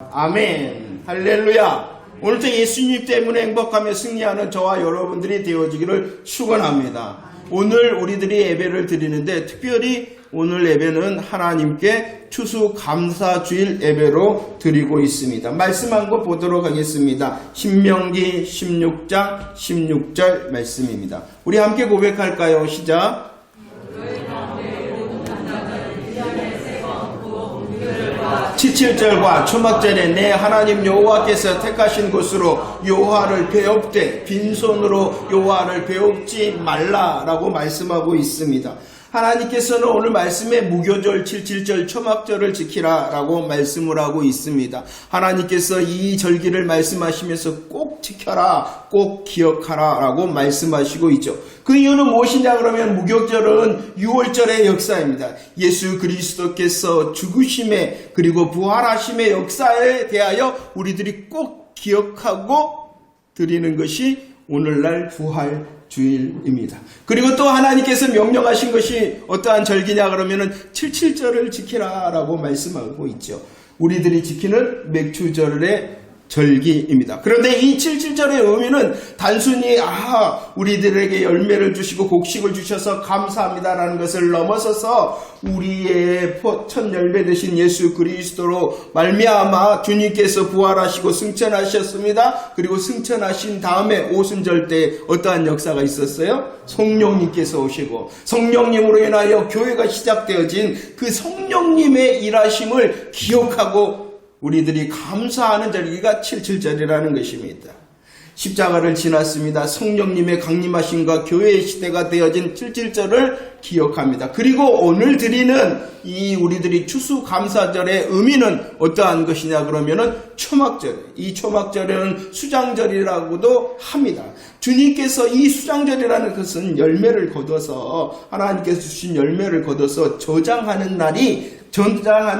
아멘. 할렐루야. 오늘도 예수님 때문에 행복하며 승리하는 저와 여러분들이 되어지기를 축원합니다. 오늘 우리들이 예배를 드리는데 특별히 오늘 예배는 하나님께 추수감사주일 예배로 드리고 있습니다. 말씀 한 거 보도록 하겠습니다. 신명기 16장 16절 말씀입니다. 우리 함께 고백할까요? 시작. 17절과 초막절에 내 하나님 여호와께서 택하신 곳으로 여호와를 배웁되 빈손으로 여호와를 배웁지 말라라고 말씀하고 있습니다. 하나님께서는 오늘 말씀에 무교절 77절 초막절을 지키라라고 말씀을 하고 있습니다. 하나님께서 이 절기를 말씀하시면서 꼭 지켜라, 꼭 기억하라 라고 말씀하시고 있죠. 그 이유는 무엇이냐 그러면 무교절은 6월절의 역사입니다. 예수 그리스도께서 죽으심에 그리고 부활하심의 역사에 대하여 우리들이 꼭 기억하고 드리는 것이 오늘날 부활 주일입니다. 그리고 또 하나님께서 명령하신 것이 어떠한 절기냐 그러면은 77절을 지키라라고 말씀하고 있죠. 우리들이 지키는 맥주절의 절기입니다. 그런데 이 77절의 의미는 단순히 우리들에게 열매를 주시고 곡식을 주셔서 감사합니다라는 것을 넘어서서 우리의 첫 열매 되신 예수 그리스도로 말미암아 주님께서 부활하시고 승천하셨습니다. 그리고 승천하신 다음에 오순절 때 어떠한 역사가 있었어요? 성령님께서 오시고 성령님으로 인하여 교회가 시작되어진 그 성령님의 일하심을 기억하고 우리들이 감사하는 절기가 77절이라는 것입니다. 십자가를 지났습니다. 성령님의 강림하심과 교회의 시대가 되어진 77절을 기억합니다. 그리고 오늘 드리는 이 우리들이 추수감사절의 의미는 어떠한 것이냐 그러면은 초막절. 이 초막절은 수장절이라고도 합니다. 주님께서 이 수장절이라는 것은 열매를 거둬서 하나님께서 주신 열매를 거둬서 저장하는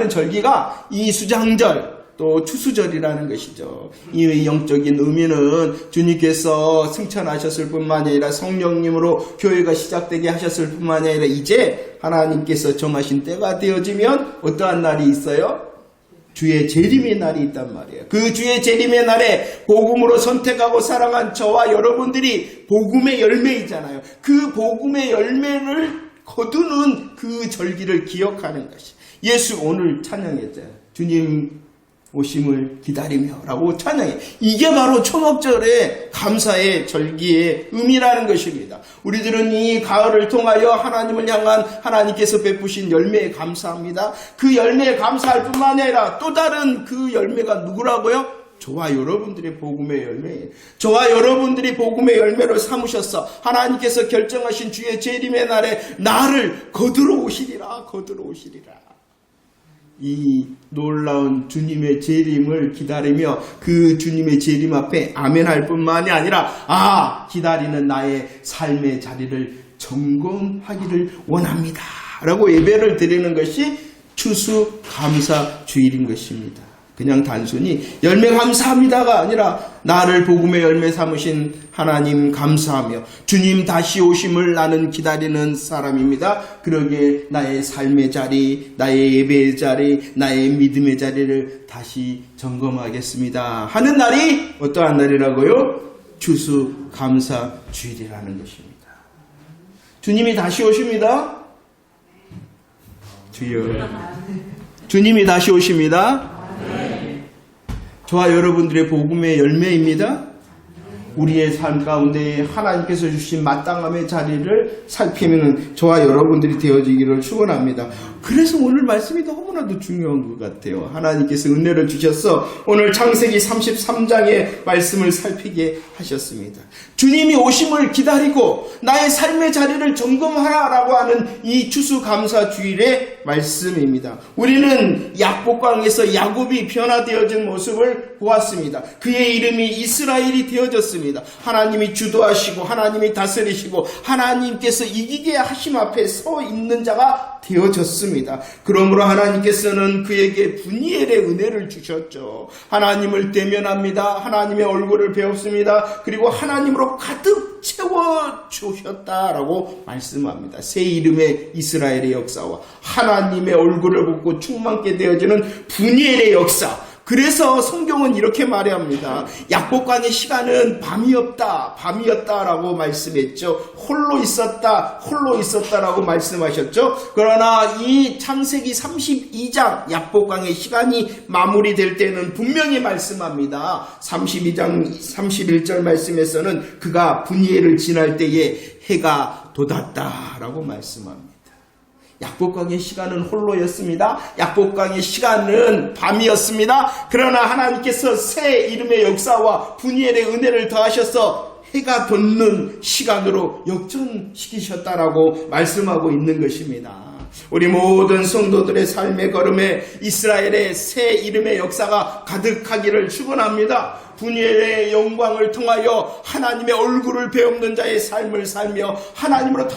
절기가 이 수장절 또 추수절이라는 것이죠. 이 영적인 의미는 주님께서 승천하셨을 뿐만 아니라 성령님으로 교회가 시작되게 하셨을 뿐만 아니라 이제 하나님께서 정하신 때가 되어지면 어떠한 날이 있어요? 주의 재림의 날이 있단 말이에요. 그 주의 재림의 날에 복음으로 선택하고 사랑한 저와 여러분들이 복음의 열매이잖아요. 그 복음의 열매를 거두는 그 절기를 기억하는 것이 예수 오늘 찬양했잖아요. 주님 오심을 기다리며 라고 찬양해. 이게 바로 초막절의 감사의 절기의 의미라는 것입니다. 우리들은 이 가을을 통하여 하나님을 향한 하나님께서 베푸신 열매에 감사합니다. 그 열매에 감사할 뿐만 아니라 또 다른 그 열매가 누구라고요? 저와 여러분들의 복음의 열매예요. 저와 여러분들이 복음의 열매를 삼으셔서 하나님께서 결정하신 주의 재림의 날에 나를 거두러 오시리라. 이 놀라운 주님의 재림을 기다리며 그 주님의 재림 앞에 아멘할 뿐만이 아니라 기다리는 나의 삶의 자리를 점검하기를 원합니다 라고 예배를 드리는 것이 추수감사주일인 것입니다. 그냥 단순히 열매 감사합니다가 아니라 나를 복음의 열매 삼으신 하나님 감사하며 주님 다시 오심을 나는 기다리는 사람입니다. 그러기에 나의 삶의 자리, 나의 예배의 자리, 나의 믿음의 자리를 다시 점검하겠습니다 하는 날이 어떠한 날이라고요? 추수감사주일이라는 것입니다. 주님이 다시 오십니다. 주여, 주님이 다시 오십니다. 저와 여러분들의 복음의 열매입니다. 우리의 삶 가운데 하나님께서 주신 마땅함의 자리를 살피는 저와 여러분들이 되어지기를 축원합니다. 그래서 오늘 말씀이 너무나도 중요한 것 같아요. 하나님께서 은혜를 주셔서 오늘 창세기 33장의 말씀을 살피게 하셨습니다. 주님이 오심을 기다리고 나의 삶의 자리를 점검하라라고 하는 이 추수감사주일의 말씀입니다. 우리는 야복강에서 야곱이 변화되어진 모습을 보았습니다. 그의 이름이 이스라엘이 되어졌습니다. 하나님이 주도하시고 하나님이 다스리시고 하나님께서 이기게 하심 앞에 서 있는 자가 되어졌습니다. 그러므로 하나님께서는 그에게 분이엘의 은혜를 주셨죠. 하나님을 대면합니다. 하나님의 얼굴을 배웠습니다. 그리고 하나님으로 가득 채워주셨다라고 말씀합니다. 새 이름의 이스라엘의 역사와 하나님의 얼굴을 보고 충만케 되어지는 분이엘의 역사, 그래서 성경은 이렇게 말합니다. 야곱강의 시간은 밤이었다라고 말씀했죠. 홀로 있었다라고 말씀하셨죠. 그러나 이 창세기 32장 야곱강의 시간이 마무리될 때는 분명히 말씀합니다. 32장 31절 말씀에서는 그가 분이엘을 지날 때에 해가 돋았다라고 말씀합니다. 야곱강의 시간은 홀로였습니다. 야곱강의 시간은 밤이었습니다. 그러나 하나님께서 새 이름의 역사와 분이엘의 은혜를 더하셔서 해가 돋는 시간으로 역전시키셨다라고 말씀하고 있는 것입니다. 우리 모든 성도들의 삶의 걸음에 이스라엘의 새 이름의 역사가 가득하기를 축원합니다. 분이엘의 영광을 통하여 하나님의 얼굴을 배우는 자의 삶을 살며 하나님으로 더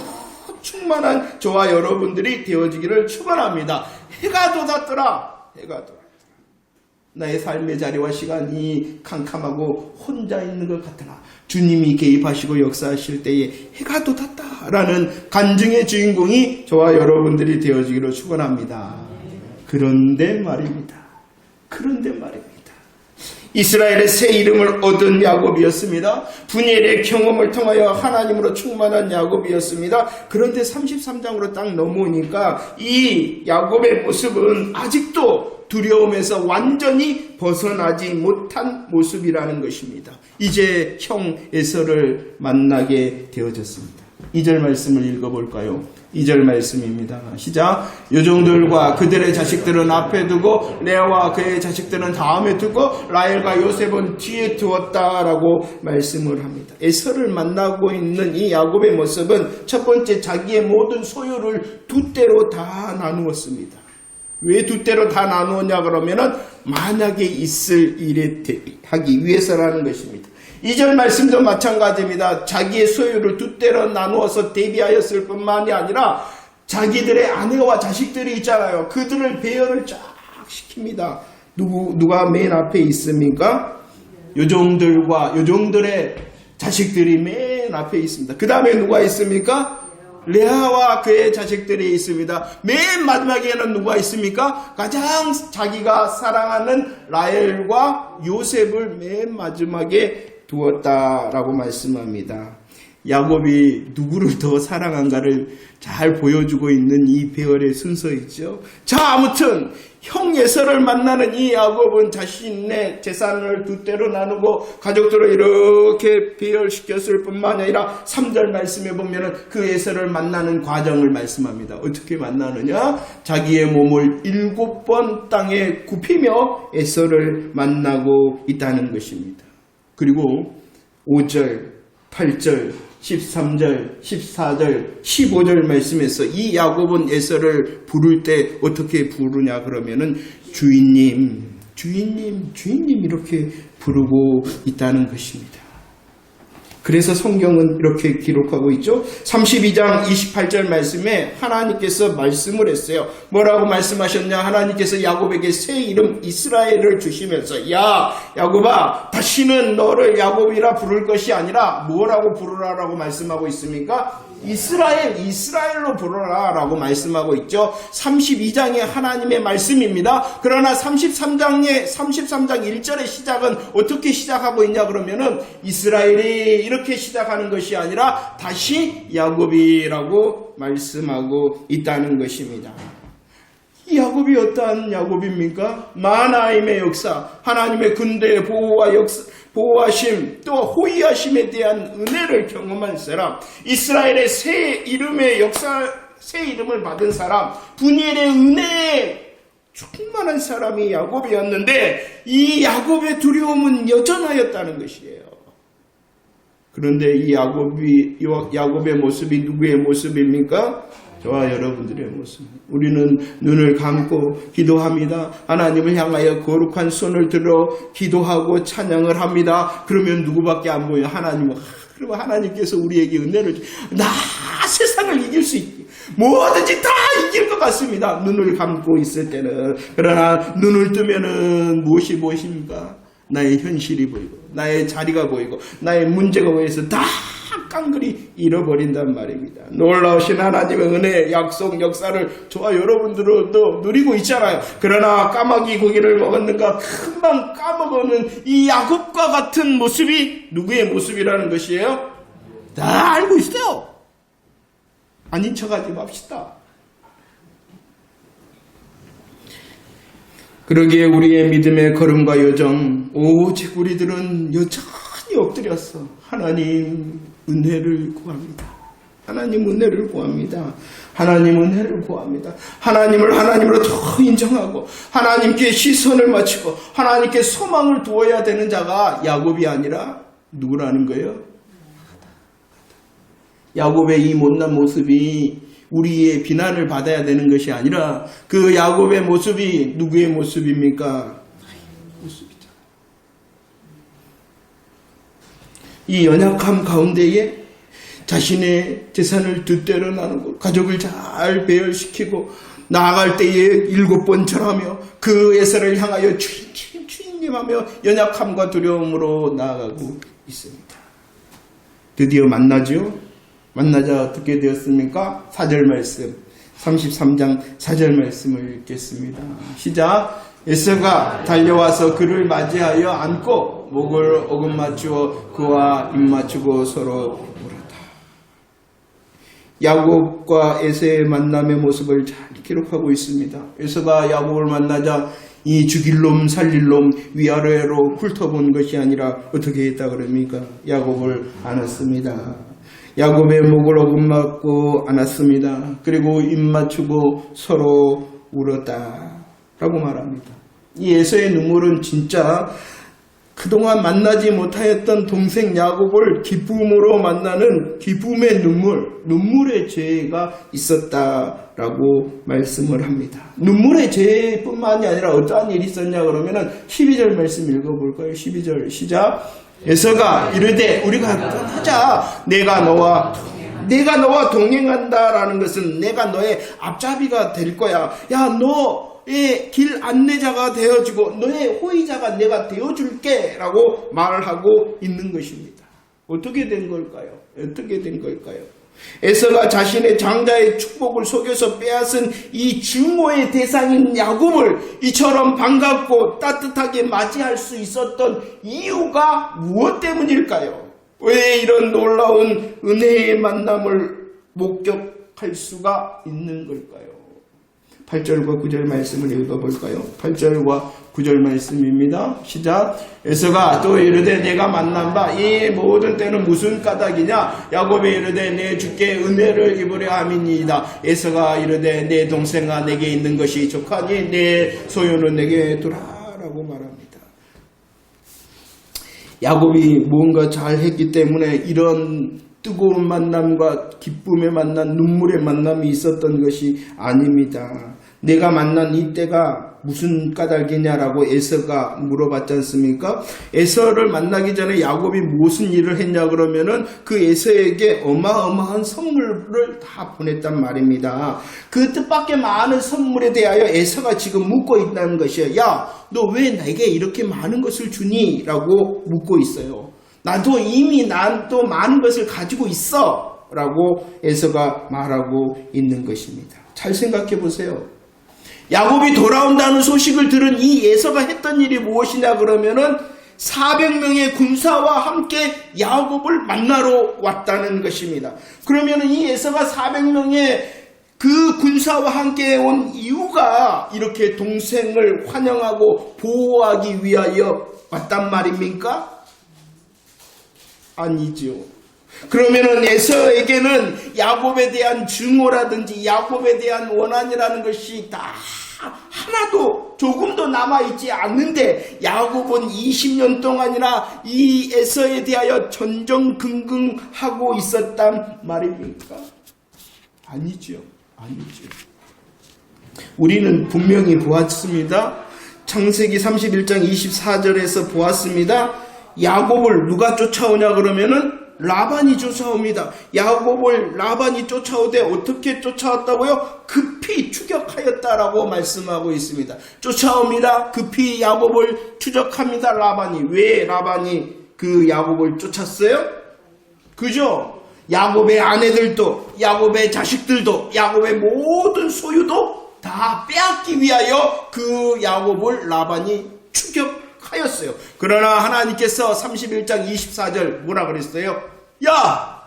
충만한 저와 여러분들이 되어지기를 축원합니다. 해가 돋았더라. 나의 삶의 자리와 시간이 캄캄하고 혼자 있는 것 같으나 주님이 개입하시고 역사하실 때에 해가 돋았다라는 간증의 주인공이 저와 여러분들이 되어지기를 축원합니다. 그런데 말입니다. 이스라엘의 새 이름을 얻은 야곱이었습니다. 분이엘의 경험을 통하여 하나님으로 충만한 야곱이었습니다. 그런데 33장으로 딱 넘어오니까 이 야곱의 모습은 아직도 두려움에서 완전히 벗어나지 못한 모습이라는 것입니다. 이제 형 에서를 만나게 되어졌습니다. 2절 말씀을 읽어볼까요? 2절 말씀입니다. 시작. 요종들과 그들의 자식들은 앞에 두고 레아와 그의 자식들은 다음에 두고 라헬과 요셉은 뒤에 두었다라고 말씀을 합니다. 에서를 만나고 있는 이 야곱의 모습은 첫 번째 자기의 모든 소유를 두 때로 다 나누었습니다. 왜 두 때로 다 나누었냐 그러면은 만약에 있을 일에 하기 위해서라는 것입니다. 2절 말씀도 마찬가지입니다. 자기의 소유를 두 때로 나누어서 대비하였을 뿐만이 아니라 자기들의 아내와 자식들이 있잖아요. 그들을 배열을 쫙 시킵니다. 누가 맨 앞에 있습니까? 요종들의 자식들이 맨 앞에 있습니다. 그 다음에 누가 있습니까? 레아와 그의 자식들이 있습니다. 맨 마지막에는 누가 있습니까? 가장 자기가 사랑하는 라헬과 요셉을 맨 마지막에 두었다라고 말씀합니다. 야곱이 누구를 더 사랑한가를 잘 보여주고 있는 이 배열의 순서이죠. 자, 아무튼 형 에서를 만나는 이 야곱은 자신의 재산을 두 때로 나누고 가족들을 이렇게 배열시켰을 뿐만 아니라 3절 말씀에 보면은 그 에서를 만나는 과정을 말씀합니다. 어떻게 만나느냐? 자기의 몸을 7번 땅에 굽히며 에서를 만나고 있다는 것입니다. 그리고 5절, 8절, 13절, 14절, 15절 말씀에서 이 야곱은 에서를 부를 때 어떻게 부르냐 그러면은 주인님 이렇게 부르고 있다는 것입니다. 그래서 성경은 이렇게 기록하고 있죠. 32장 28절 말씀에 하나님께서 말씀을 했어요. 뭐라고 말씀하셨냐? 하나님께서 야곱에게 새 이름 이스라엘을 주시면서 야 야곱아 다시는 너를 야곱이라 부를 것이 아니라 뭐라고 부르라라고 말씀하고 있습니까? 이스라엘로 부르라라고 말씀하고 있죠. 32장의 하나님의 말씀입니다. 그러나 33장 1절의 시작은 어떻게 시작하고 있냐 그러면은 이스라엘이 이렇게 시작하는 것이 아니라 다시 야곱이라고 말씀하고 있다는 것입니다. 이 야곱이 어떠한 야곱입니까? 마나임의 역사, 하나님의 군대의 보호하심, 또 호위하심에 대한 은혜를 경험한 사람, 이스라엘의 새 이름의 역사, 새 이름을 받은 사람, 분이엘의 은혜에 충만한 사람이 야곱이었는데 이 야곱의 두려움은 여전하였다는 것이에요. 그런데 이 야곱의 모습이 누구의 모습입니까? 저와 여러분들의 모습. 우리는 눈을 감고 기도합니다. 하나님을 향하여 거룩한 손을 들어 기도하고 찬양을 합니다. 그러면 누구밖에 안 보여요? 하나님은. 그러면 하나님께서 우리에게 은혜를 나 세상을 이길 수 있게 뭐든지 다 이길 것 같습니다. 눈을 감고 있을 때는. 그러나 눈을 뜨면은 무엇입니까? 나의 현실이 보이고 나의 자리가 보이고 나의 문제가 보여서 다 깡그리 잃어버린단 말입니다. 놀라우신 하나님의 은혜, 약속, 역사를 저와 여러분들도 누리고 있잖아요. 그러나 까마귀 고기를 먹었는가 금방 까먹는 이 야곱과 같은 모습이 누구의 모습이라는 것이에요? 다 알고 있어요. 아닌 척하지 맙시다. 그러기에 우리의 믿음의 걸음과 여정, 오직 우리들은 여전히 엎드렸어. 하나님 은혜를 구합니다. 하나님 은혜를 구합니다. 하나님 은혜를 구합니다. 하나님을 하나님으로 더 인정하고 하나님께 시선을 맞추고 하나님께 소망을 두어야 되는 자가 야곱이 아니라 누구라는 거예요? 야곱의 이 못난 모습이 우리의 비난을 받아야 되는 것이 아니라 그 야곱의 모습이 누구의 모습입니까? 모습이죠. 이 연약함 가운데에 자신의 재산을 뜻대로 나누고 가족을 잘 배열시키고 나아갈 때에 7번 절하며 그 에서를 향하여 주인님 하며 연약함과 두려움으로 나아가고 있습니다. 드디어 만나죠. 만나자 어떻게 되었습니까? 4절 말씀 33장 4절 말씀을 읽겠습니다. 시작. 에서가 달려와서 그를 맞이하여 안고 목을 어긋맞추어 그와 입맞추고 서로 울었다. 야곱과 에서의 만남의 모습을 잘 기록하고 있습니다. 에서가 야곱을 만나자 이 죽일 놈 살릴 놈 위아래로 훑어본 것이 아니라 어떻게 했다 그럽니까? 야곱을 안았습니다. 야곱의 목을 어긋맞고 안았습니다. 그리고 입맞추고 서로 울었다 라고 말합니다. 이 에서의 눈물은 진짜 그동안 만나지 못하였던 동생 야곱을 기쁨으로 만나는 기쁨의 눈물의 죄가 있었다라고 말씀을 합니다. 눈물의 죄뿐만이 아니라 어떠한 일이 있었냐 그러면은 12절 말씀 읽어볼까요? 12절 시작. 에서가 이르되 우리가 떠나자. 내가 너와 동행한다라는 것은 내가 너의 앞잡이가 될 거야. 야, 너의 길 안내자가 되어주고 너의 호의자가 내가 되어줄게 라고 말하고 있는 것입니다. 어떻게 된 걸까요? 에서가 자신의 장자의 축복을 속여서 빼앗은 이 증오의 대상인 야곱을 이처럼 반갑고 따뜻하게 맞이할 수 있었던 이유가 무엇 때문일까요? 왜 이런 놀라운 은혜의 만남을 목격할 수가 있는 걸까요? 8절과 9절 말씀을 읽어볼까요? 8절과 9절 말씀입니다. 시작. 에서가 또 이르되 내가 만난 바 이 모든 때는 무슨 까닭이냐? 야곱이 이르되 내 주께 은혜를 입으려 함이니이다. 에서가 이르되 내 동생아 내게 있는 것이 족하니 내 소유는 내게 두라라고 말합니다. 야곱이 무언가 잘했기 때문에 이런 뜨거운 만남과 기쁨의 만남, 눈물의 만남이 있었던 것이 아닙니다. 내가 만난 이때가 무슨 까닭이냐라고 에서가 물어봤지 않습니까? 에서를 만나기 전에 야곱이 무슨 일을 했냐 그러면은 그 에서에게 어마어마한 선물을 다 보냈단 말입니다. 그 뜻밖의 많은 선물에 대하여 에서가 지금 묻고 있다는 것이에요. 야, 너 왜 내게 이렇게 많은 것을 주니? 라고 묻고 있어요. 나도 이미 난 또 많은 것을 가지고 있어 라고 에서가 말하고 있는 것입니다. 잘 생각해 보세요. 야곱이 돌아온다는 소식을 들은 이 에서가 했던 일이 무엇이냐 그러면은 400명의 군사와 함께 야곱을 만나러 왔다는 것입니다. 그러면은 이 에서가 400명의 그 군사와 함께 온 이유가 이렇게 동생을 환영하고 보호하기 위하여 왔단 말입니까? 아니죠. 그러면은 에서에게는 야곱에 대한 증오라든지 야곱에 대한 원한이라는 것이 다 하나도 조금도 남아있지 않는데 야곱은 20년 동안이나 이 에서에 대하여 전전긍긍하고 있었단 말입니까? 아니죠. 우리는 분명히 보았습니다. 창세기 31장 24절에서 보았습니다. 야곱을 누가 쫓아오냐 그러면은 라반이 쫓아옵니다. 야곱을 라반이 쫓아오되 어떻게 쫓아왔다고요? 급히 추격하였다라고 말씀하고 있습니다. 쫓아옵니다. 급히 야곱을 추적합니다. 라반이. 왜 라반이 그 야곱을 쫓았어요? 그죠? 야곱의 아내들도, 야곱의 자식들도, 야곱의 모든 소유도 다 빼앗기 위하여 그 야곱을 라반이 추격하였어요. 그러나 하나님께서 31장 24절 뭐라 그랬어요? 야!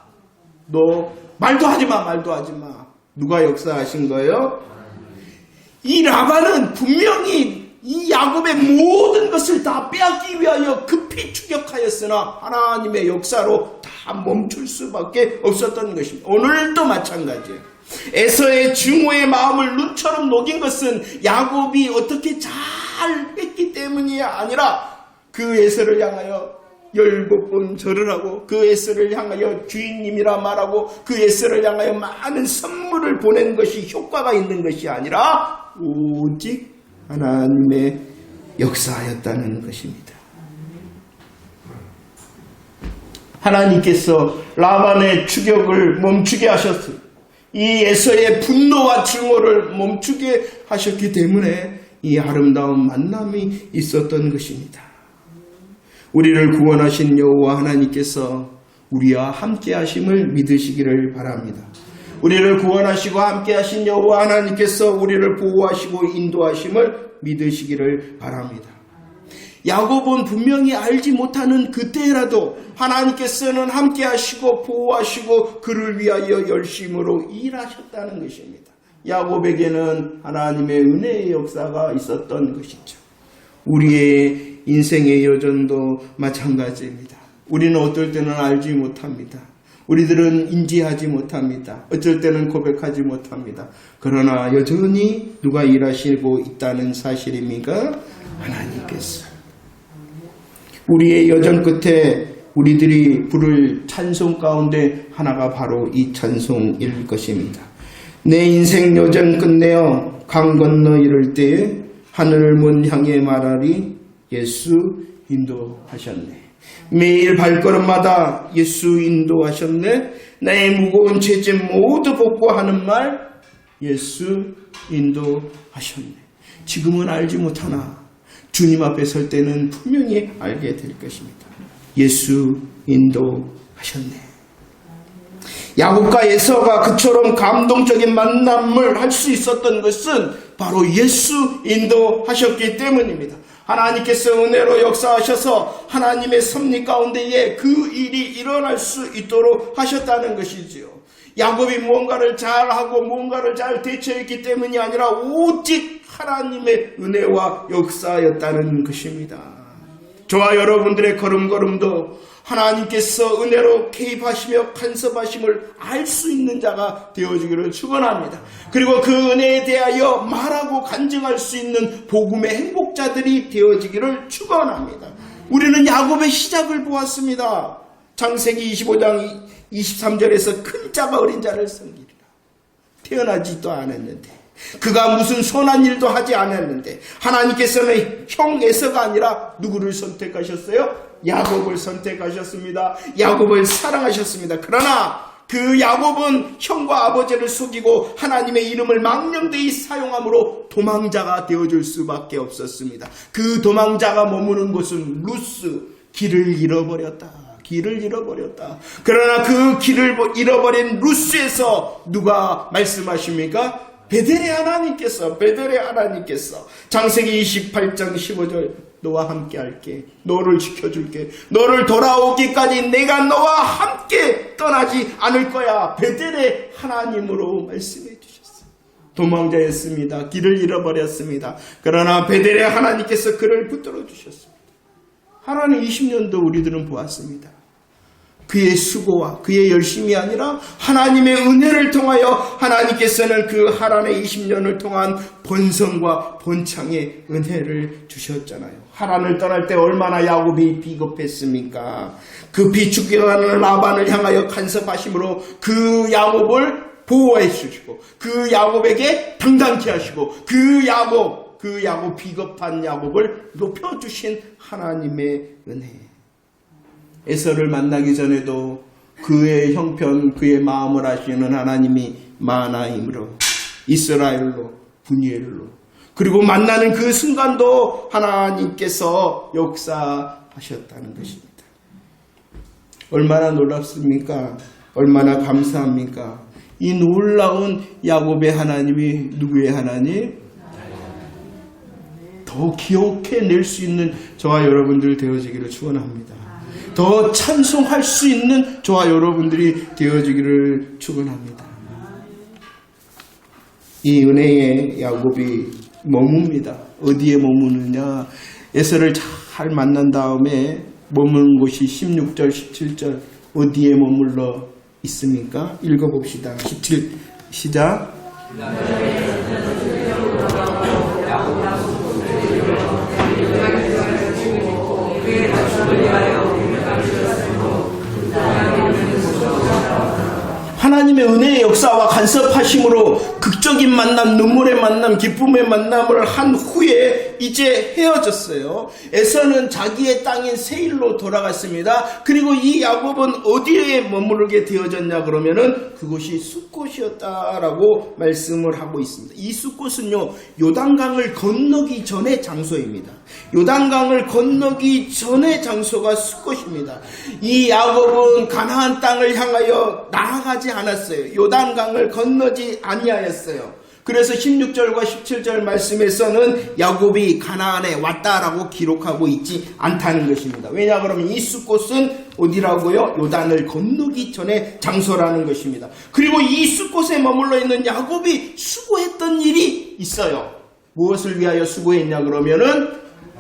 너 말도 하지 마, 말도 하지 마. 누가 역사하신 거예요? 이 라반은 분명히 이 야곱의 모든 것을 다 빼앗기 위하여 급히 추격하였으나 하나님의 역사로 다 멈출 수밖에 없었던 것입니다. 오늘도 마찬가지예요. 에서의 증오의 마음을 눈처럼 녹인 것은 야곱이 어떻게 잘 했기 때문이 아니라 그 에서를 향하여 17번 절을 하고 그 에서를 향하여 주인님이라 말하고 그 에서를 향하여 많은 선물을 보낸 것이 효과가 있는 것이 아니라 오직 하나님의 역사였다는 것입니다. 하나님께서 라반의 추격을 멈추게 하셨어요. 이 에서의 분노와 증오를 멈추게 하셨기 때문에 이 아름다운 만남이 있었던 것입니다. 우리를 구원하신 여호와 하나님께서 우리와 함께 하심을 믿으시기를 바랍니다. 우리를 구원하시고 함께 하신 여호와 하나님께서 우리를 보호하시고 인도하심을 믿으시기를 바랍니다. 야곱은 분명히 알지 못하는 그때라도 하나님께서는 함께 하시고 보호하시고 그를 위하여 열심으로 일하셨다는 것입니다. 야곱에게는 하나님의 은혜의 역사가 있었던 것이죠. 우리의 인생의 여전도 마찬가지입니다. 우리는 어떨 때는 알지 못합니다. 우리들은 인지하지 못합니다. 어쩔 때는 고백하지 못합니다. 그러나 여전히 누가 일하시고 있다는 사실입니까? 하나님께서. 우리의 여정 끝에 우리들이 부를 찬송 가운데 하나가 바로 이 찬송일 것입니다. 내 인생 여정 끝내어 강 건너 이를 때에 하늘 문 향해 말하리 예수 인도하셨네. 매일 발걸음마다 예수 인도하셨네. 나의 무거운 죄짐 모두 벗고 하는 말 예수 인도하셨네. 지금은 알지 못하나 주님 앞에 설 때는 분명히 알게 될 것입니다. 예수 인도하셨네. 야곱과 에서가 그처럼 감동적인 만남을 할 수 있었던 것은 바로 예수 인도하셨기 때문입니다. 하나님께서 은혜로 역사하셔서 하나님의 섭리 가운데에 그 일이 일어날 수 있도록 하셨다는 것이지요. 야곱이 무언가를 잘하고 무언가를 잘 대처했기 때문이 아니라 오직 하나님의 은혜와 역사였다는 것입니다. 저와 여러분들의 걸음걸음도 하나님께서 은혜로 개입하시며 간섭하심을 알 수 있는 자가 되어주기를 축원합니다. 그리고 그 은혜에 대하여 말하고 간증할 수 있는 복음의 행복자들이 되어지기를 축원합니다. 우리는 야곱의 시작을 보았습니다. 창세기 25장 23절에서 큰 자가 어린 자를 섬기리라. 태어나지도 않았는데 그가 무슨 선한 일도 하지 않았는데 하나님께서는 형 에서가 아니라 누구를 선택하셨어요? 야곱을 선택하셨습니다. 야곱을 사랑하셨습니다. 그러나 그 야곱은 형과 아버지를 속이고 하나님의 이름을 망령되이 사용함으로 도망자가 되어줄 수밖에 없었습니다. 그 도망자가 머무는 곳은 루스, 길을 잃어버렸다. 길을 잃어버렸다. 그러나 그 길을 잃어버린 루스에서 누가 말씀하십니까? 베델의 하나님께서 창세기 28장 15절 너와 함께 할게. 너를 지켜줄게. 너를 돌아오기까지 내가 너와 함께 떠나지 않을 거야. 베델의 하나님으로 말씀해 주셨어요. 도망자였습니다. 길을 잃어버렸습니다. 그러나 베델의 하나님께서 그를 붙들어 주셨습니다. 하나님 20년도 우리들은 보았습니다. 그의 수고와 그의 열심이 아니라 하나님의 은혜를 통하여 하나님께서는 그 하란의 20년을 통한 번성과 번창의 은혜를 주셨잖아요. 하란을 떠날 때 얼마나 야곱이 비겁했습니까? 그 비축기가는 라반을 향하여 간섭하심으로 그 야곱을 보호해 주시고 그 야곱에게 당당케 하시고 그 야곱 비겁한 야곱을 높여주신 하나님의 은혜. 에서를 만나기 전에도 그의 형편, 그의 마음을 아시는 하나님이 마나임으로, 이스라엘로, 분이엘로, 그리고 만나는 그 순간도 하나님께서 역사하셨다는 것입니다. 얼마나 놀랍습니까? 얼마나 감사합니까? 이 놀라운 야곱의 하나님이 누구의 하나님? 더 기억해낼 수 있는 저와 여러분들 되어지기를 축원합니다. 더 찬송할 수 있는 저와 여러분들이 되어지기를 축원합니다. 이 은혜의 야곱이 머뭅니다. 어디에 머무느냐? 에서를 잘 만난 다음에 머무는 곳이 16절, 17절 어디에 머물러 있습니까? 읽어봅시다. 17 시작. 하나님의 은혜의 역사와 간섭하심으로 극적인 만남, 눈물의 만남, 기쁨의 만남을 한 후에 이제 헤어졌어요. 에서는 자기의 땅인 세일로 돌아갔습니다. 그리고 이 야곱은 어디에 머무르게 되어졌냐 그러면은 그곳이 숫곳이었다라고 말씀을 하고 있습니다. 이 숫곳은요, 요단강을 건너기 전의 장소입니다. 요단강을 건너기 전의 장소가 숫곳입니다. 이 야곱은 가나안 땅을 향하여 나아가지 않았어요. 요단강을 건너지 아니하였어요. 그래서 16절과 17절 말씀에서는 야곱이 가나안에 왔다라고 기록하고 있지 않다는 것입니다. 왜냐 그러면 이 숫곳은 어디라고요? 요단을 건너기 전에 장소라는 것입니다. 그리고 이 숫곳에 머물러 있는 야곱이 수고했던 일이 있어요. 무엇을 위하여 수고했냐 그러면은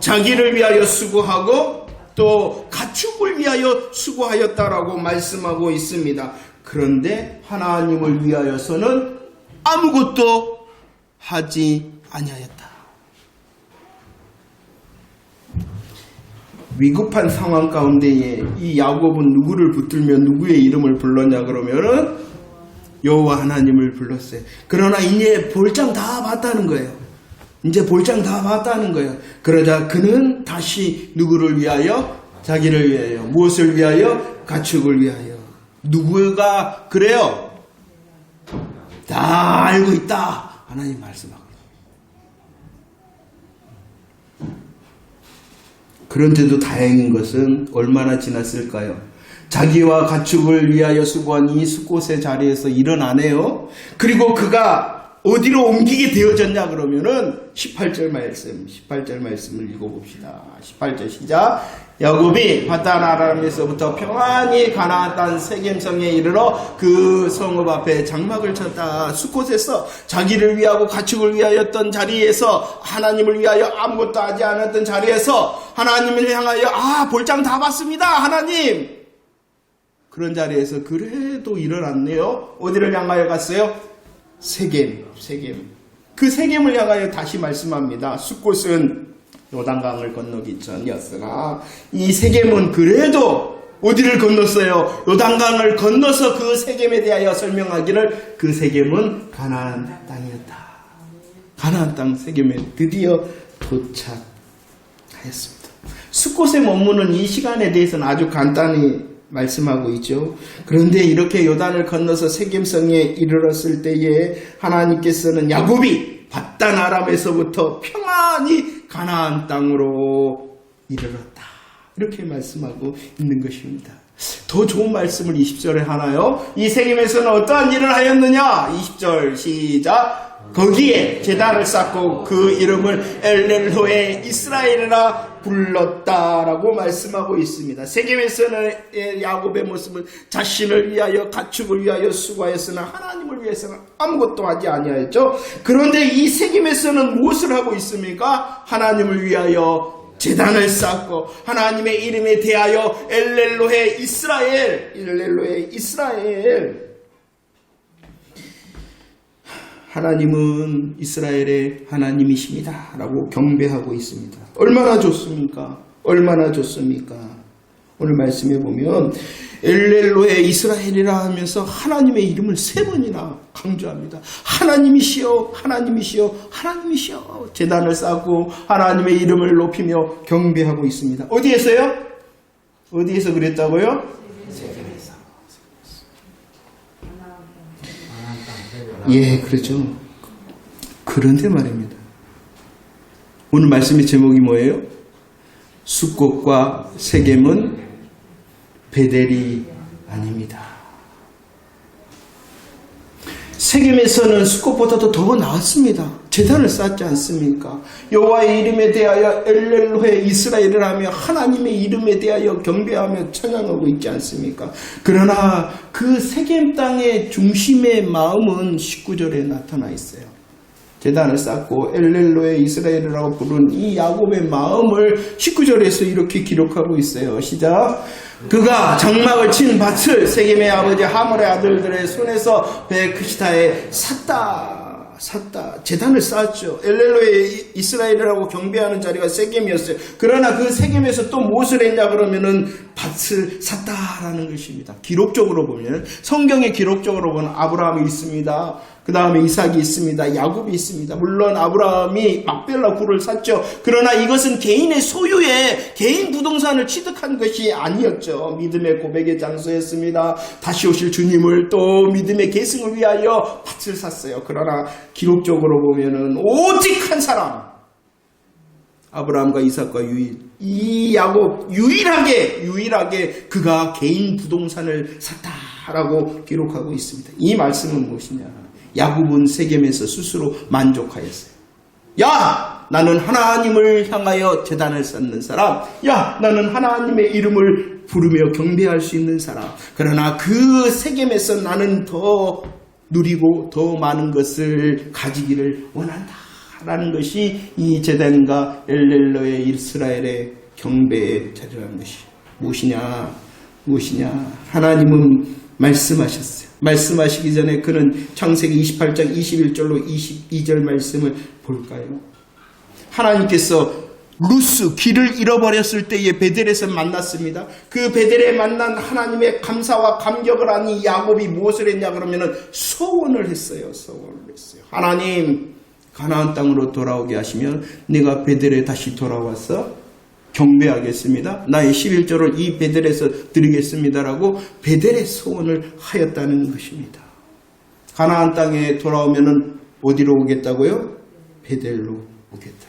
자기를 위하여 수고하고 또 가축을 위하여 수고하였다라고 말씀하고 있습니다. 그런데 하나님을 위하여서는 아무것도 하지 아니하였다. 위급한 상황 가운데에 이 야곱은 누구를 붙들며 누구의 이름을 불렀냐 그러면은 여호와 하나님을 불렀어요. 그러나 이제 볼장 다 봤다는 거예요. 이제 볼장 다 봤다는 거예요. 그러자 그는 다시 누구를 위하여? 자기를 위하여. 무엇을 위하여? 가축을 위하여. 누구가 그래요? 다 알고 있다. 하나님 말씀하고. 그런데도 다행인 것은 얼마나 지났을까요? 자기와 가축을 위하여 수고한 이 숫곳의 자리에서 일어나네요. 그리고 그가 어디로 옮기게 되어졌냐 그러면은 18절 말씀을 읽어봅시다. 18절 시작. 야곱이 파단 아람에서부터 평안히 가나안 땅 세겜성에 이르러 그 성읍 앞에 장막을 쳤다. 숫곳에서 자기를 위하고 가축을 위하였던 자리에서, 하나님을 위하여 아무것도 하지 않았던 자리에서 하나님을 향하여 볼장 다 봤습니다 하나님, 그런 자리에서 그래도 일어났네요. 어디를 향하여 갔어요? 세겜. 그 세겜을 향하여 다시 말씀합니다. 숫곳은 요단강을 건너기 전이었으나 이 세겜은 그래도 어디를 건넜어요? 요단강을 건너서 그 세겜에 대하여 설명하기를 그 세겜은 가나안 땅이었다. 가나안 땅 세겜에 드디어 도착하였습니다. 숫곳에 머무는 이 시간에 대해서는 아주 간단히 말씀하고 있죠. 그런데 이렇게 요단을 건너서 세겜성에 이르렀을 때에 하나님께서는 야곱이 밧단 아람에서부터 평안히 가나안 땅으로 이르렀다. 이렇게 말씀하고 있는 것입니다. 더 좋은 말씀을 20절에 하나요? 이 세겜에서는 어떠한 일을 하였느냐? 20절 시작. 거기에 제단을 쌓고 그 이름을 엘렐로에 이스라엘이라 불렀다라고 말씀하고 있습니다. 세겜에서는 야곱의 모습은 자신을 위하여 가축을 위하여 수고하였으나 하나님을 위해서는 아무것도 하지 아니하였죠. 그런데 이 세겜에서는 무엇을 하고 있습니까? 하나님을 위하여 제단을 쌓고 하나님의 이름에 대하여 엘렐로에 이스라엘, 하나님은 이스라엘의 하나님이십니다 라고 경배하고 있습니다. 얼마나 좋습니까? 얼마나 좋습니까? 오늘 말씀해 보면 엘렐로에 이스라엘이라 하면서 하나님의 이름을 3번이나 강조합니다. 하나님이시여, 하나님이시여, 하나님이시여. 제단을 쌓고 하나님의 이름을 높이며 경배하고 있습니다. 어디에서요? 어디에서 그랬다고요? 세겜에서. 예, 그렇죠. 그런데 말입니다. 오늘 말씀의 제목이 뭐예요? 숫꽃과 세겜은 베델이 아닙니다. 세겜에서는 숫꽃보다도 더 나았습니다. 제단을 쌓지 않습니까? 여호와의 이름에 대하여 엘렐로헤 이스라엘을 하며 하나님의 이름에 대하여 경배하며 찬양하고 있지 않습니까? 그러나 그 세겜 땅의 중심의 마음은 19절에 나타나 있어요. 제단을 쌓고 엘렐로의 이스라엘이라고 부른 이 야곱의 마음을 19절에서 이렇게 기록하고 있어요. 시작. 그가 장막을 친 밭을 세겜의 아버지 하몰의 아들들의 손에서 베크시타에 샀다. 제단을 쌓았죠. 엘렐로의 이스라엘이라고 경배하는 자리가 세겜이었어요. 그러나 그 세겜에서 또 무엇을 했냐 그러면은 밭을 샀다라는 것입니다. 기록적으로 보면, 성경의 기록적으로 보면 아브라함이 있습니다. 그 다음에 이삭이 있습니다. 야곱이 있습니다. 물론 아브라함이 막벨라 굴을 샀죠. 그러나 이것은 개인의 소유의 개인 부동산을 취득한 것이 아니었죠. 믿음의 고백의 장소였습니다. 다시 오실 주님을 또 믿음의 계승을 위하여 밭을 샀어요. 그러나 기록적으로 보면은 오직 한 사람, 아브라함과 이삭과 이 야곱 유일하게 그가 개인 부동산을 샀다라고 기록하고 있습니다. 이 말씀은 무엇이냐? 야곱은 세겜에서 스스로 만족하였어요. 야, 나는 하나님을 향하여 제단을 쌓는 사람. 야, 나는 하나님의 이름을 부르며 경배할 수 있는 사람. 그러나 그 세겜에서 나는 더 누리고 더 많은 것을 가지기를 원한다 라는 것이 이 제단과 엘렐로의 이스라엘의 경배의 자리라는 것이 무엇이냐? 하나님은 말씀하셨어요. 말씀하시기 전에 그는 창세기 28장 21절로 22절 말씀을 볼까요? 하나님께서 루스 길을 잃어버렸을 때에 베델에서 만났습니다. 그 베델에 만난 하나님의 감사와 감격을 아니 야곱이 무엇을 했냐 그러면은 소원을 했어요. 하나님, 가나안 땅으로 돌아오게 하시면 내가 베델에 다시 돌아와서 경배하겠습니다. 나의 11조를 이 베델에서 드리겠습니다라고 베델의 소원을 하였다는 것입니다. 가나안 땅에 돌아오면은 어디로 오겠다고요? 베델로 오겠다.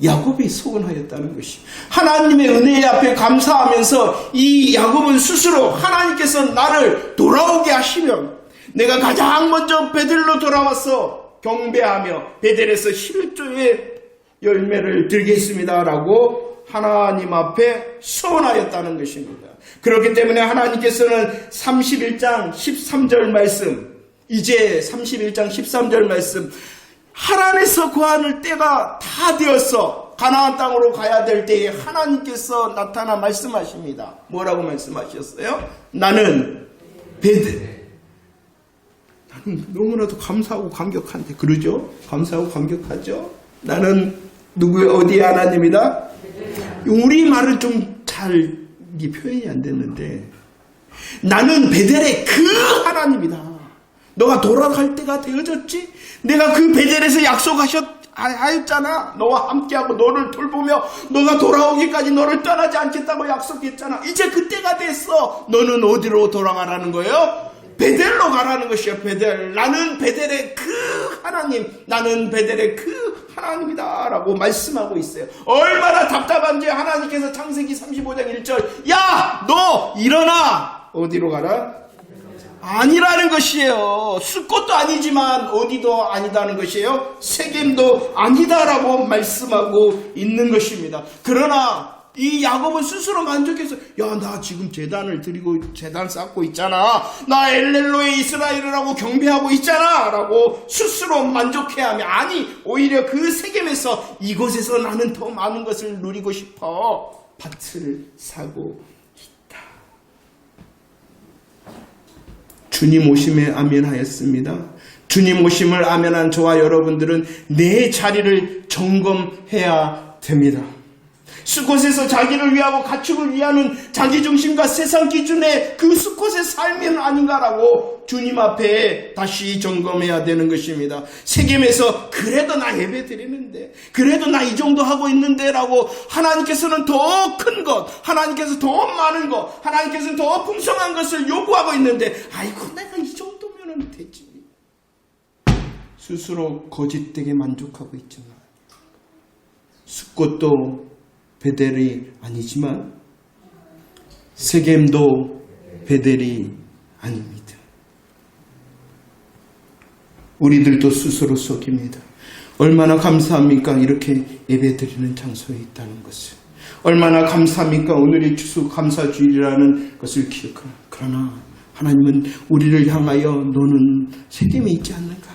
야곱이 소원하였다는 것이 하나님의 은혜 앞에 감사하면서 이 야곱은 스스로 하나님께서 나를 돌아오게 하시면 내가 가장 먼저 베델로 돌아와서 경배하며 베델에서 11조의 열매를 드리겠습니다라고 하나님 앞에 소원하였다는 것입니다. 그렇기 때문에 하나님께서는 31장 13절 말씀, 이제 31장 13절 말씀, 하란에서 거하는 때가 다 되어서 가나안 땅으로 가야 될 때에 하나님께서 나타나 말씀하십니다. 뭐라고 말씀하셨어요? 나는 너무나도 감사하고 감격한데, 그러죠? 감사하고 감격하죠? 나는 누구의 어디의 하나님이다? 우리 말은 좀 잘 표현이 안 됐는데, 나는 베델의 그 하나님이다. 너가 돌아갈 때가 되어졌지? 내가 그 베델에서 약속하였잖아. 너와 함께하고 너를 돌보며 너가 돌아오기까지 너를 떠나지 않겠다고 약속했잖아. 이제 그때가 됐어. 너는 어디로 돌아가라는 거예요? 베델로 가라는 것이요. 베델. 나는 베델의 그 하나님, 나는 베델의 그 하나님이다 라고 말씀하고 있어요. 얼마나 답답한지 하나님께서 창세기 35장 1절 야, 너 일어나. 어디로 가라? 아니라는 것이에요. 숫꽃도 아니지만 어디도 아니다는 것이에요. 세겜도 아니다라고 말씀하고 있는 것입니다. 그러나 이 야곱은 스스로 만족해서, 야, 나 지금 제단을 드리고 제단 쌓고 있잖아. 나 엘렐로의 이스라엘이라고 경배하고 있잖아 라고 스스로 만족해하며, 아니 오히려 그 세겜에서 이곳에서 나는 더 많은 것을 누리고 싶어 밭을 사고 있다. 주님 오심에 아멘하였습니다. 주님 오심을 아멘한 저와 여러분들은 내 자리를 점검해야 됩니다. 숲곳에서 자기를 위하고 가축을 위하는 자기중심과 세상 기준의 그 숲곳의 삶은 아닌가라고 주님 앞에 다시 점검해야 되는 것입니다. 세겜에서 그래도 나 예배 드리는데, 그래도 나 이 정도 하고 있는데 라고 하나님께서는 더 큰 것, 하나님께서 더 많은 것, 하나님께서는 더 풍성한 것을 요구하고 있는데, 아이고 내가 이 정도면 되지. 스스로 거짓되게 만족하고 있지만 숫꽃도 베델이 아니지만 세겜도 베델이 아닙니다. 우리들도 스스로 속입니다. 얼마나 감사합니까? 이렇게 예배드리는 장소에 있다는 것을. 얼마나 감사합니까? 오늘이 추수 감사주일이라는 것을 기억하라. 그러나 하나님은 우리를 향하여 너는 세겜이 있지 않는가?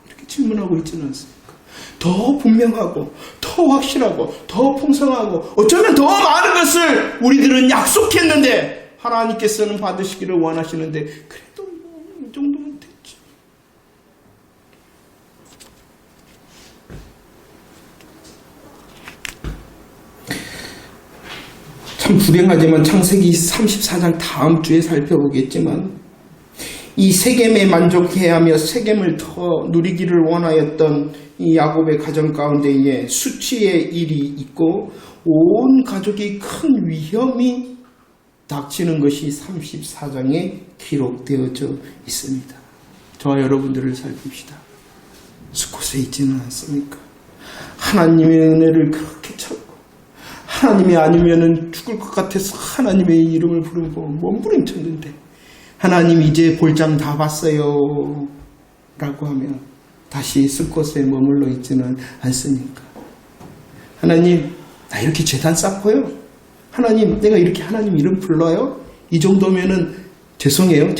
이렇게 질문하고 있지는 않습니까? 더 분명하고 더 확실하고 더 풍성하고 어쩌면 더 많은 것을 우리들은 약속했는데 하나님께서는 받으시기를 원하시는데 그래도 이 정도면 됐지. 참 불행하지만 창세기 34장 다음 주에 살펴보겠지만 이 세겜에 만족해야 하며 세겜을 더 누리기를 원하였던 이 야곱의 가정 가운데에 수치의 일이 있고 온 가족이 큰 위험이 닥치는 것이 34장에 기록되어져 있습니다. 저와 여러분들을 살핍시다. 숫곳에 있지는 않습니까? 하나님의 은혜를 그렇게 찾고 하나님이 아니면은 죽을 것 같아서 하나님의 이름을 부르고 몸부림쳤는데 하나님 이제 볼장 다 봤어요 라고 하면 다시 숫곳에 머물러 있지는 않습니까? 하나님 나 이렇게 재단 쌓고요. 하나님 내가 이렇게 하나님 이름 불러요. 이 정도면은 죄송해요.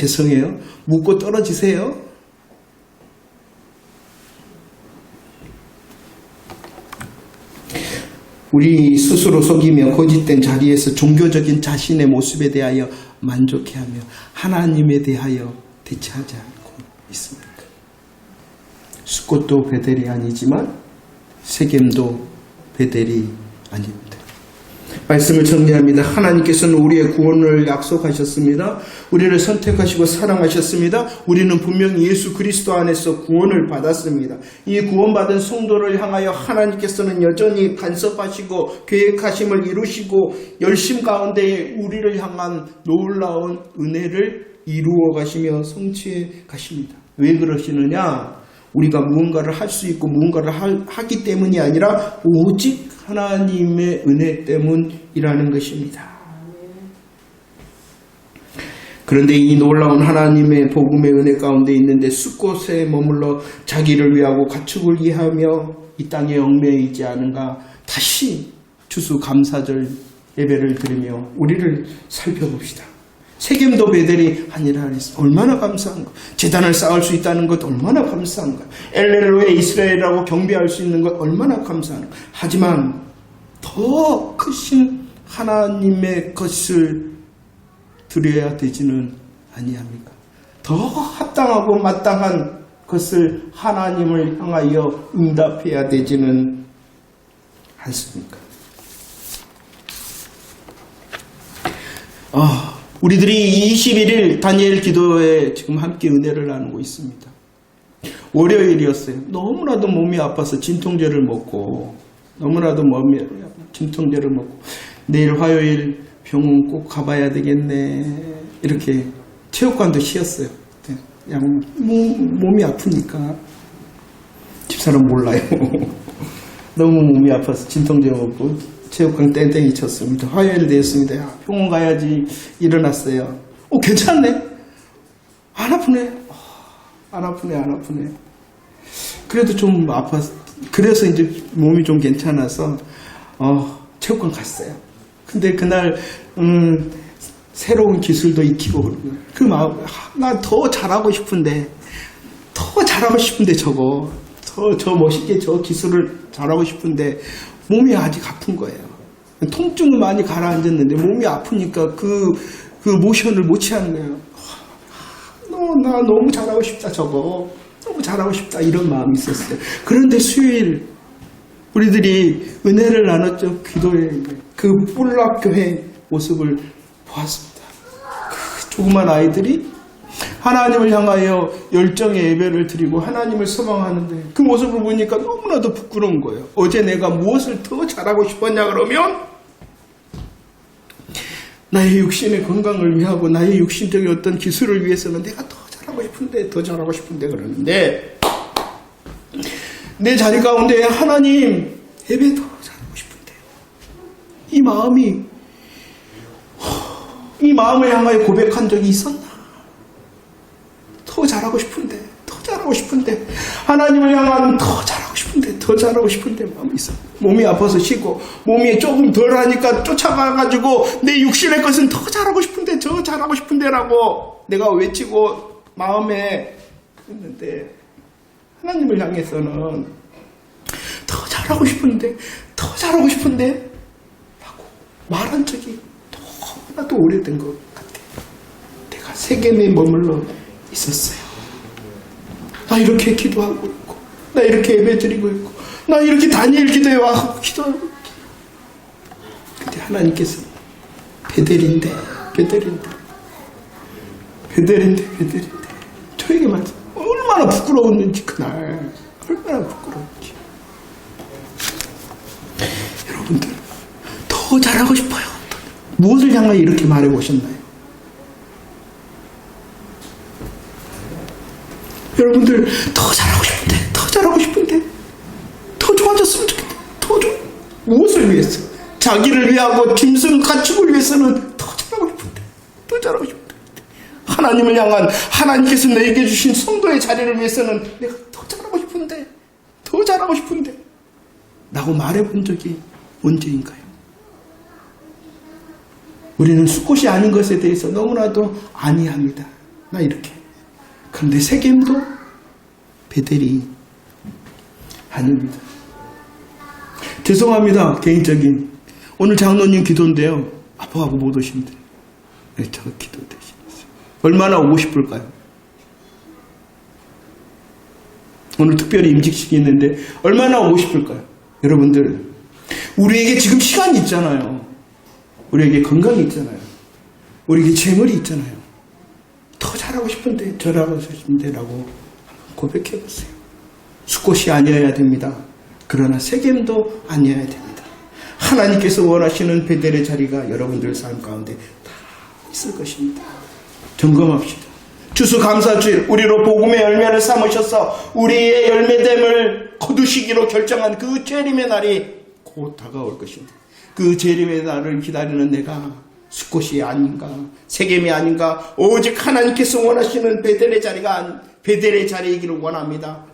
묻고 떨어지세요. 우리 스스로 속이며 거짓된 자리에서 종교적인 자신의 모습에 대하여 만족해하며 하나님에 대하여 대체하지 않고 있습니까? 숫꽃도 베델이 아니지만 세겜도 베델이 아닙니다. 말씀을 정리합니다. 하나님께서는 우리의 구원을 약속하셨습니다. 우리를 선택하시고 사랑하셨습니다. 우리는 분명히 예수 그리스도 안에서 구원을 받았습니다. 이 구원받은 성도를 향하여 하나님께서는 여전히 간섭하시고 계획하심을 이루시고 열심 가운데 우리를 향한 놀라운 은혜를 이루어 가시며 성취해 가십니다. 왜 그러시느냐? 우리가 무언가를 할 수 있고 무언가를 하기 때문이 아니라 오직 하나님의 은혜 때문이라는 것입니다. 그런데 이 놀라운 하나님의 복음의 은혜 가운데 있는데 숫곳에 머물러 자기를 위하고 가축을 위하며 이 땅에 얽매여 있지 않은가 다시 추수 감사절 예배를 드리며 우리를 살펴봅시다. 세겜도 베델이 아니라 그랬어. 얼마나 감사한가. 제단을 쌓을 수 있다는 것 얼마나 감사한가. 엘렐로에 이스라엘이라고 경배할 수 있는 것 얼마나 감사한가. 하지만 더 크신 하나님의 것을 드려야 되지는 아니합니까? 더 합당하고 마땅한 것을 하나님을 향하여 응답해야 되지는 않습니까? 우리들이 21일 다니엘 기도에 지금 함께 은혜를 나누고 있습니다. 월요일이었어요. 너무나도 몸이 아파서 진통제를 먹고 내일 화요일 병원 꼭 가봐야 되겠네. 이렇게 체육관도 쉬었어요. 그냥 몸이 아프니까. 집사람 몰라요. 너무 몸이 아파서 진통제 먹고 체육관 땡땡이 쳤습니다. 화요일 됐습니다. 야, 병원 가야지. 일어났어요. 괜찮네. 안 아프네. 안 아프네. 그래도 좀 아팠어. 그래서 이제 몸이 좀 괜찮아서 체육관 갔어요. 근데 그날 새로운 기술도 익히고 그러고요. 그 마음, 나 더 잘하고 싶은데 저거 저 멋있게 저 기술을 잘하고 싶은데 몸이 아직 아픈 거예요. 통증은 많이 가라앉았는데 몸이 아프니까 그 모션을 못 취하는 거예요. 나 너무 잘하고 싶다 저거. 너무 잘하고 싶다 이런 마음이 있었어요. 그런데 수요일 우리들이 은혜를 나눴죠. 기도에 그 뿔락교회 모습을 보았습니다. 그 조그만 아이들이 하나님을 향하여 열정의 예배를 드리고 하나님을 소망하는데 그 모습을 보니까 너무나도 부끄러운 거예요. 어제 내가 무엇을 더 잘하고 싶었냐 그러면 나의 육신의 건강을 위하고 나의 육신적인 어떤 기술을 위해서는 내가 더 잘하고 싶은데 그러는데 내 자리 가운데 하나님 예배 더 잘하고 싶은데 이 마음을 향하여 고백한 적이 있었나? 더 잘하고 싶은데 하나님을 향한 더 잘하고 싶은데 마음이 있어. 몸이 아파서 쉬고 몸이 조금 덜 하니까 쫓아가가지고 내 육신의 것은 더 잘하고 싶은데라고 내가 외치고 마음에 했는데 하나님을 향해서는 더 잘하고 싶은데 라고 말한 적이 너무나도 오래된 것 같아요. 내가 세겜에 머물러 있었어요. 나 이렇게 기도하고 있고, 나 이렇게 예배드리고 있고, 나 이렇게 다니엘 기도에 와서 기도하고 있고. 근데 하나님께서 베델인데 저에게 말씀 얼마나 부끄러웠는지 그날 얼마나 부끄러웠지. 여러분들 더 잘하고 싶어요. 무엇을 향하여 이렇게 말해보셨나요? 여러분들 더 잘하고 싶은데 더 좋아졌으면 좋겠다. 더 좋아. 무엇을 위해서? 자기를 위하고 짐승 가축을 위해서는 더 잘하고 싶은데 하나님을 향한 하나님께서 내게 주신 성도의 자리를 위해서는 내가 더 잘하고 싶은데 라고 말해본 적이 언제인가요? 우리는 수꽃이 아닌 것에 대해서 너무나도 안이합니다. 나 이렇게. 그런데 세겜도 베델이 아닙니다. 죄송합니다. 개인적인 오늘 장로님 기도인데요. 아파하고 못 오신대. 저 기도 대신했어요. 얼마나 오고 싶을까요? 오늘 특별히 임직식이 있는데 얼마나 오고 싶을까요? 여러분들 우리에게 지금 시간이 있잖아요. 우리에게 건강이 있잖아요. 우리에게 재물이 있잖아요. 더 잘하고 싶은데 저라고 싶은데 라고 고백해보세요. 수꽃이 아니어야 됩니다. 그러나 세겜도 아니어야 됩니다. 하나님께서 원하시는 베델의 자리가 여러분들 삶 가운데 다 있을 것입니다. 점검합시다. 추수감사주일 우리로 복음의 열매를 삼으셔서 우리의 열매됨을 거두시기로 결정한 그 재림의 날이 곧 다가올 것입니다. 그 재림의 날을 기다리는 내가 수꽃이 아닌가, 세겜이 아닌가, 오직 하나님께서 원하시는 베델의 자리이기를 원합니다.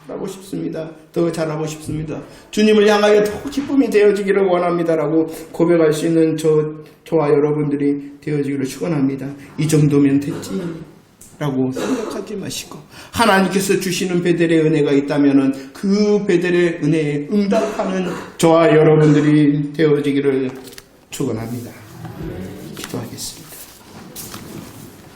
잘하고 싶습니다. 더 잘하고 싶습니다. 주님을 향하여 더 기쁨이 되어지기를 원합니다라고 고백할 수 있는 저와 여러분들이 되어지기를 축원합니다. 이 정도면 됐지 라고 생각하지 마시고 하나님께서 주시는 베델의 은혜가 있다면 그 베델의 은혜에 응답하는 저와 여러분들이 되어지기를 축원합니다. 기도하겠습니다.